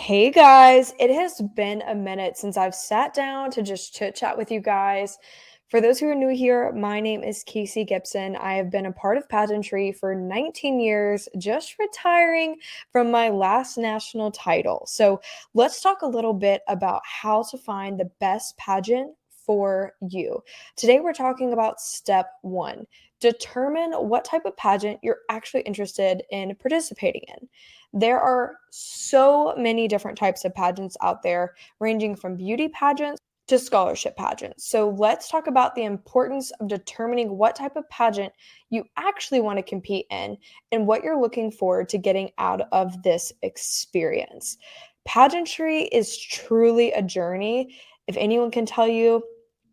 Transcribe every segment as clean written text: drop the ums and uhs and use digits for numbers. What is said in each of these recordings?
Hey guys, it has been a minute since I've sat down to just chit chat with you guys. For those who are new here, my name is Casey Gibson. I have been a part of pageantry for 19 years, just retiring from my last national title. So let's talk a little bit about how to find the best pageant for you. Today, we're talking about step one. Determine what type of pageant you're actually interested in participating in. There are so many different types of pageants out there, ranging from beauty pageants to scholarship pageants. So let's talk about the importance of determining what type of pageant you actually want to compete in and what you're looking forward to getting out of this experience. Pageantry is truly a journey. If anyone can tell you,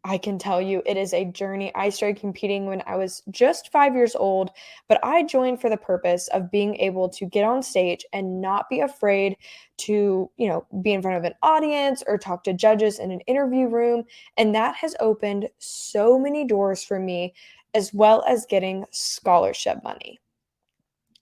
I can tell you it is a journey. I started competing when I was just 5 years old, but I joined for the purpose of being able to get on stage and not be afraid to, be in front of an audience or talk to judges in an interview room. And that has opened so many doors for me, as well as getting scholarship money.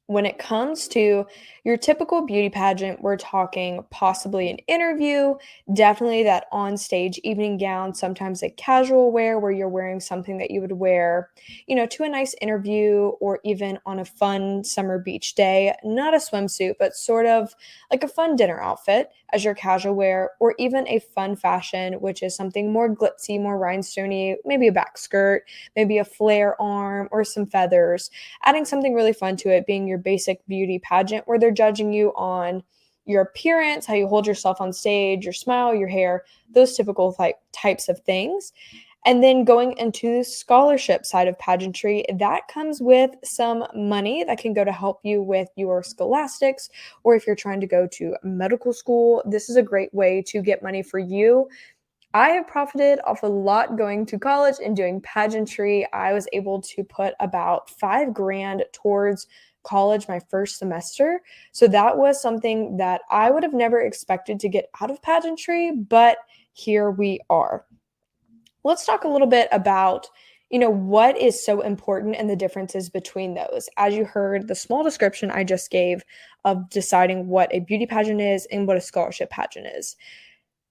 When it comes to your typical beauty pageant, we're talking possibly an interview, definitely that on stage evening gown, sometimes a casual wear where you're wearing something that you would wear, to a nice interview or even on a fun summer beach day, not a swimsuit, but sort of like a fun dinner outfit as your casual wear, or even a fun fashion, which is something more glitzy, more rhinestoney, maybe a back skirt, maybe a flare arm or some feathers, adding something really fun to it being your basic beauty pageant where they're judging you on your appearance, how you hold yourself on stage, your smile, your hair, those typical types of things. And then going into the scholarship side of pageantry, that comes with some money that can go to help you with your scholastics, or if you're trying to go to medical school, this is a great way to get money for you. I have profited off a lot going to college and doing pageantry. I was able to put about 5 grand towards college my first semester. So that was something that I would have never expected to get out of pageantry, but here we are. Let's talk a little bit about what is so important and the differences between those. As you heard, the small description I just gave of deciding what a beauty pageant is and what a scholarship pageant is.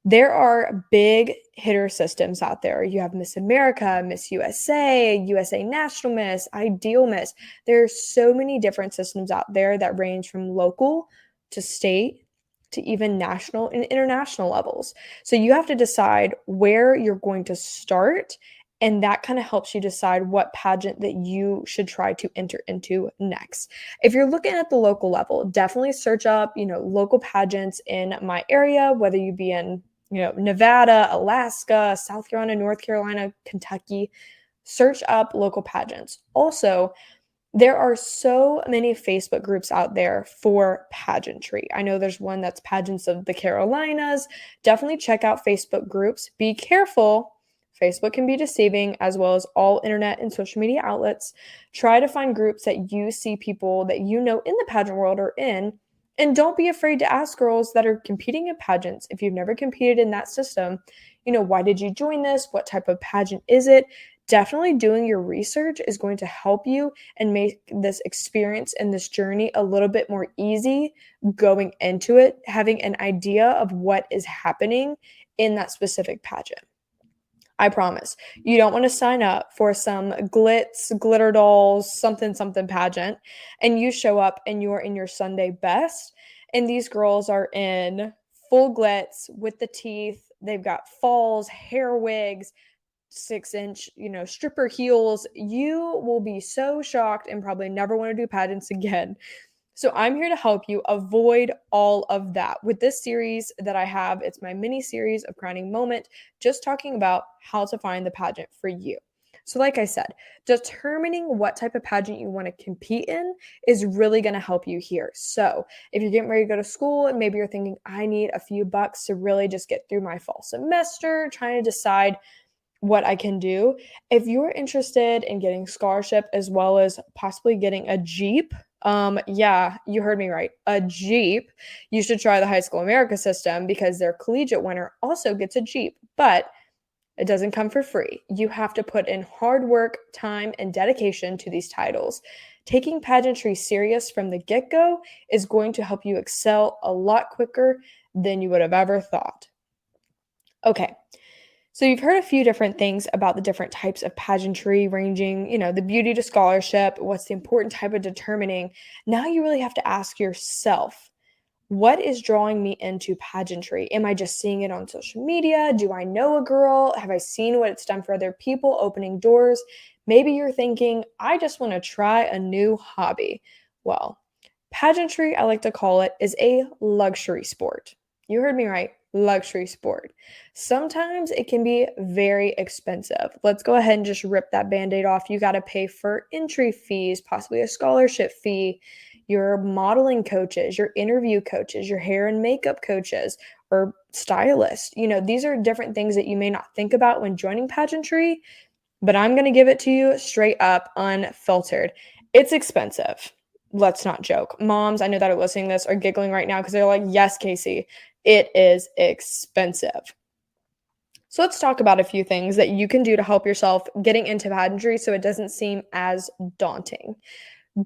There are big hitter systems out there. You have Miss America, Miss USA, USA National Miss, Ideal Miss. There's so many different systems out there that range from local to state to even national and international levels. So you have to decide where you're going to start, and that kind of helps you decide what pageant that you should try to enter into next. If you're looking at the local level, definitely search up, local pageants in my area, whether you be in, Nevada, Alaska, South Carolina, North Carolina, Kentucky. Search up local pageants. Also, there are so many Facebook groups out there for pageantry. I know there's one that's Pageants of the Carolinas. Definitely check out Facebook groups. Be careful. Facebook can be deceiving, as well as all internet and social media outlets. Try to find groups that you see people that you know in the pageant world are in. And don't be afraid to ask girls that are competing in pageants. If you've never competed in that system, why did you join this? What type of pageant is it? Definitely doing your research is going to help you and make this experience and this journey a little bit more easy going into it, having an idea of what is happening in that specific pageant. I promise. You don't want to sign up for some glitz, glitter dolls, something pageant, and you show up and you're in your Sunday best, and these girls are in full glitz with the teeth. They've got falls, hair wigs, 6-inch, stripper heels. You will be so shocked and probably never want to do pageants again. So I'm here to help you avoid all of that. With this series that I have, it's my mini series of Crowning Moment, just talking about how to find the pageant for you. So like I said, determining what type of pageant you want to compete in is really going to help you here. So if you're getting ready to go to school and maybe you're thinking, I need a few bucks to really just get through my fall semester, trying to decide what I can do. If you're interested in getting scholarship as well as possibly getting a Jeep, yeah, you heard me right, a Jeep, you should try the High School America system because their collegiate winner also gets a Jeep, but it doesn't come for free. You have to put in hard work, time, and dedication to these titles. Taking pageantry serious from the get-go is going to help you excel a lot quicker than you would have ever thought. Okay, so you've heard a few different things about the different types of pageantry, ranging, the beauty to scholarship, what's the important type of determining. Now you really have to ask yourself, what is drawing me into pageantry? Am I just seeing it on social media? Do I know a girl? Have I seen what it's done for other people, opening doors? Maybe you're thinking, I just want to try a new hobby. Well, pageantry, I like to call it, is a luxury sport. You heard me right, luxury sport. Sometimes it can be very expensive. Let's go ahead and just rip that band-aid off. You got to pay for entry fees, possibly a scholarship fee, your modeling coaches, your interview coaches, your hair and makeup coaches, or stylists. These are different things that you may not think about when joining pageantry, but I'm going to give it to you straight up, unfiltered. It's expensive. Let's not joke. Moms, I know that are listening to this are giggling right now because they're like, yes, Casey, it is expensive. So let's talk about a few things that you can do to help yourself getting into pageantry so it doesn't seem as daunting.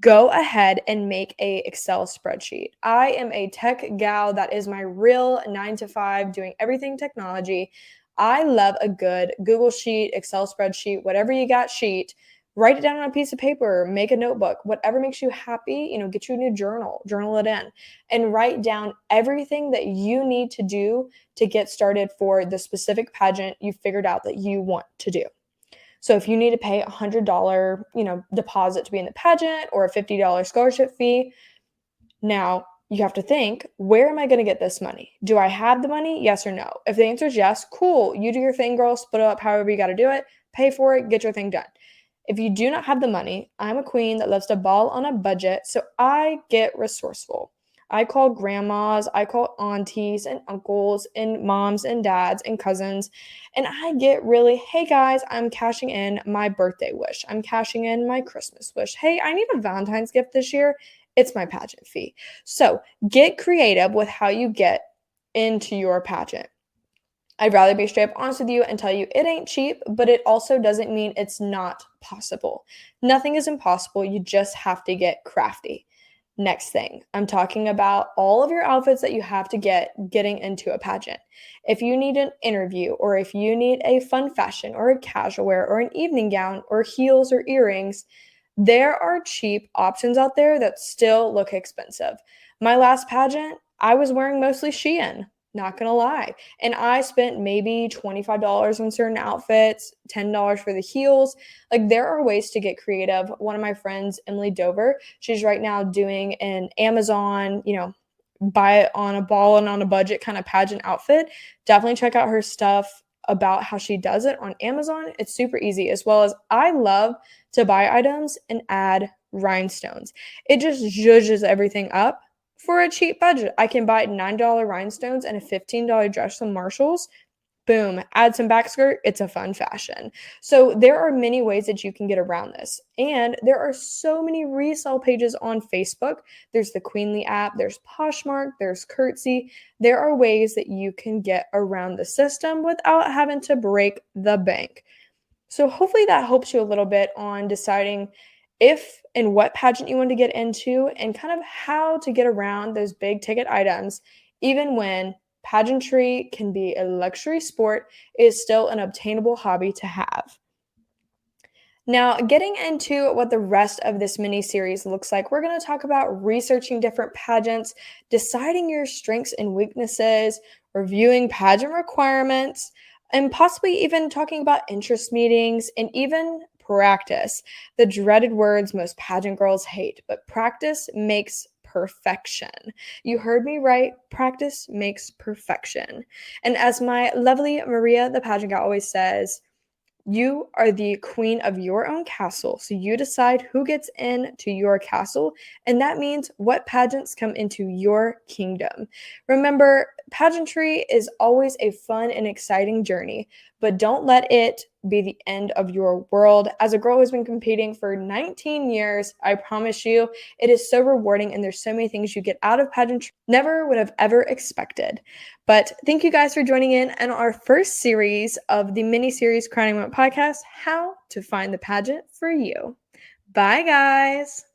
Go ahead and make a Excel spreadsheet. I am a tech gal. That is my real 9 to 5, doing everything technology. I love a good Google sheet, Excel spreadsheet, whatever you got sheet. Write it down on a piece of paper, make a notebook, whatever makes you happy, get you a new journal it in, and write down everything that you need to do to get started for the specific pageant you figured out that you want to do. So if you need to pay a $100, deposit to be in the pageant, or a $50 scholarship fee, now you have to think, where am I going to get this money? Do I have the money? Yes or no? If the answer is yes, cool. You do your thing, girl. Split it up however you got to do it. Pay for it. Get your thing done. If you do not have the money, I'm a queen that loves to ball on a budget, so I get resourceful. I call grandmas, I call aunties and uncles and moms and dads and cousins, and I get really, hey guys, I'm cashing in my birthday wish. I'm cashing in my Christmas wish. Hey, I need a Valentine's gift this year. It's my pageant fee. So get creative with how you get into your pageant. I'd rather be straight up honest with you and tell you it ain't cheap, but it also doesn't mean it's not possible. Nothing is impossible. You just have to get crafty. Next thing, I'm talking about all of your outfits that you have to getting into a pageant. If you need an interview, or if you need a fun fashion or a casual wear or an evening gown or heels or earrings, there are cheap options out there that still look expensive. My last pageant, I was wearing mostly Shein. Not gonna lie. And I spent maybe $25 on certain outfits, $10 for the heels. Like, there are ways to get creative. One of my friends, Emily Dover, she's right now doing an Amazon, buy it on a ball and on a budget kind of pageant outfit. Definitely check out her stuff about how she does it on Amazon. It's super easy, as well as I love to buy items and add rhinestones. It just zhuzhes everything up. For a cheap budget, I can buy $9 rhinestones and a $15 dress from Marshalls. Boom, add some back skirt, it's a fun fashion. So there are many ways that you can get around this. And there are so many resale pages on Facebook. There's the Queenly app, there's Poshmark, there's Curtsy. There are ways that you can get around the system without having to break the bank. So hopefully that helps you a little bit on deciding if and what pageant you want to get into, and kind of how to get around those big ticket items. Even when pageantry can be a luxury sport, it is still an obtainable hobby to have. Now, getting into what the rest of this mini series looks like, we're going to talk about researching different pageants, deciding your strengths and weaknesses, reviewing pageant requirements, and possibly even talking about interest meetings and even practice. The dreaded words most pageant girls hate, but practice makes perfection. You heard me right. Practice makes perfection. And as my lovely Maria, the pageant gal, always says, you are the queen of your own castle, so you decide who gets into your castle, and that means what pageants come into your kingdom. Remember, pageantry is always a fun and exciting journey, but don't let it be the end of your world. As a girl who's been competing for 19 years, I promise you, it is so rewarding, and there's so many things you get out of pageantry never would have ever expected. But thank you guys for joining in on our first series of the mini-series Crowning Moment podcast, How to Find the Pageant for You. Bye, guys.